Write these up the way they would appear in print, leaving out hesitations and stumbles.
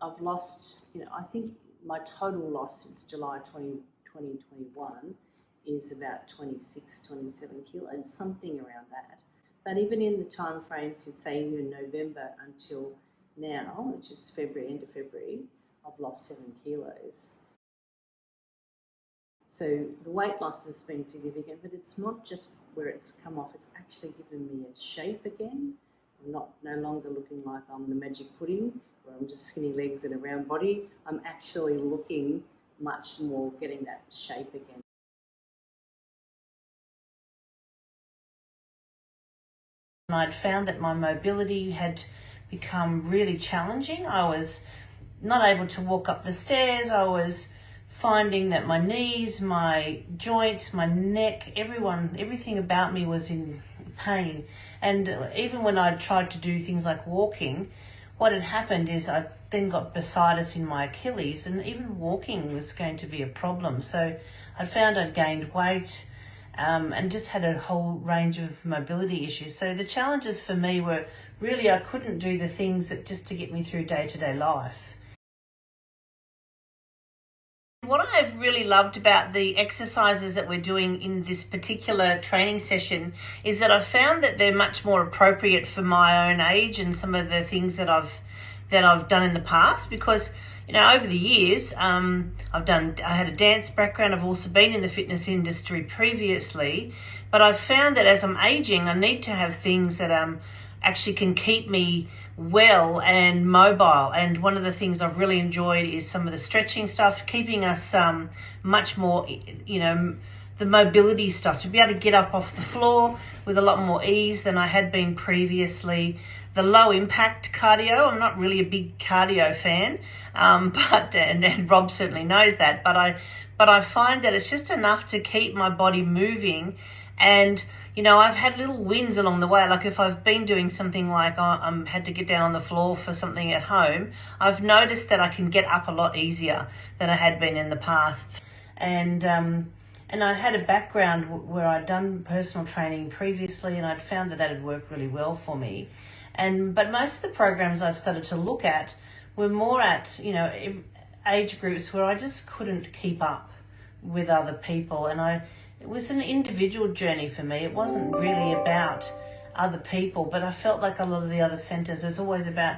I've lost, I think my total loss since July 2021 is about 26, 27 kilos, something around that. But even in the time frame since, say, even November until now, which is February, end of February, I've lost 7 kilos. So the weight loss has been significant, but it's not just where it's come off, it's actually given me a shape again. I'm no longer looking like I'm the magic pudding, where I'm just skinny legs and a round body. I'm actually looking much more, getting that shape again. I'd found that my mobility had become really challenging. I was not able to walk up the stairs. I was finding that my knees, my joints, my neck, everything about me was in pain. And even when I tried to do things like walking, what had happened is I then got bursitis in my Achilles, and even walking was going to be a problem. So I found I'd gained weight and just had a whole range of mobility issues. So the challenges for me were really I couldn't do the things that just to get me through day-to-day life. What I've really loved about the exercises that we're doing in this particular training session is that I've found that they're much more appropriate for my own age and some of the things that I've done in the past, because over the years I had a dance background. I've also been in the fitness industry previously, but I've found that as I'm aging, I need to have things that actually can keep me well and mobile. And one of the things I've really enjoyed is some of the stretching stuff, keeping us much more, the mobility stuff, to be able to get up off the floor with a lot more ease than I had been previously. The low impact cardio, I'm not really a big cardio fan, but Rob certainly knows that, but I find that it's just enough to keep my body moving. And I've had little wins along the way. Like if I've been doing something like I had to get down on the floor for something at home, I've noticed that I can get up a lot easier than I had been in the past. And I had a background where I'd done personal training previously, and I'd found that had worked really well for me. But most of the programs I started to look at were more at age groups where I just couldn't keep up with other people, and it was an individual journey for me. It wasn't really about other people, but I felt like a lot of the other centres, it's always about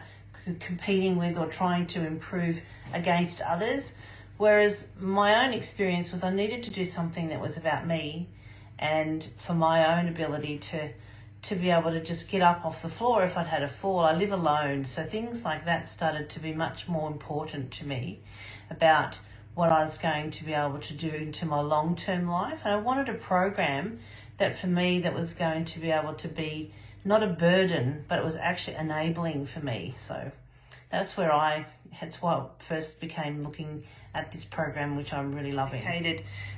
competing with or trying to improve against others. Whereas my own experience was I needed to do something that was about me and for my own ability to be able to just get up off the floor if I'd had a fall. I live alone, so things like that started to be much more important to me about what I was going to be able to do into my long-term life. And I wanted a program that for me that was going to be able to be not a burden, but it was actually enabling for me. So that's why I first became looking at this program, which I'm really loving.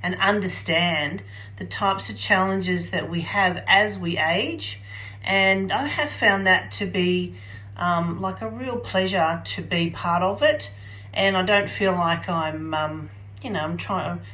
And understand the types of challenges that we have as we age. And I have found that to be like a real pleasure to be part of it. And I don't feel like I'm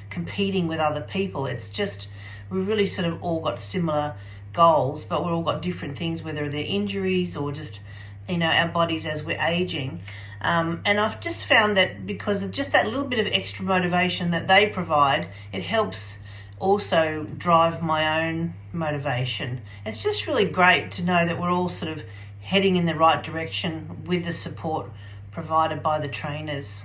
competing with other people. It's just, we really sort of all got similar goals, but we've all got different things, whether they're injuries or just, our bodies as we're aging. And I've just found that because of just that little bit of extra motivation that they provide, it helps also drive my own motivation. It's just really great to know that we're all sort of heading in the right direction with the support provided by the trainers.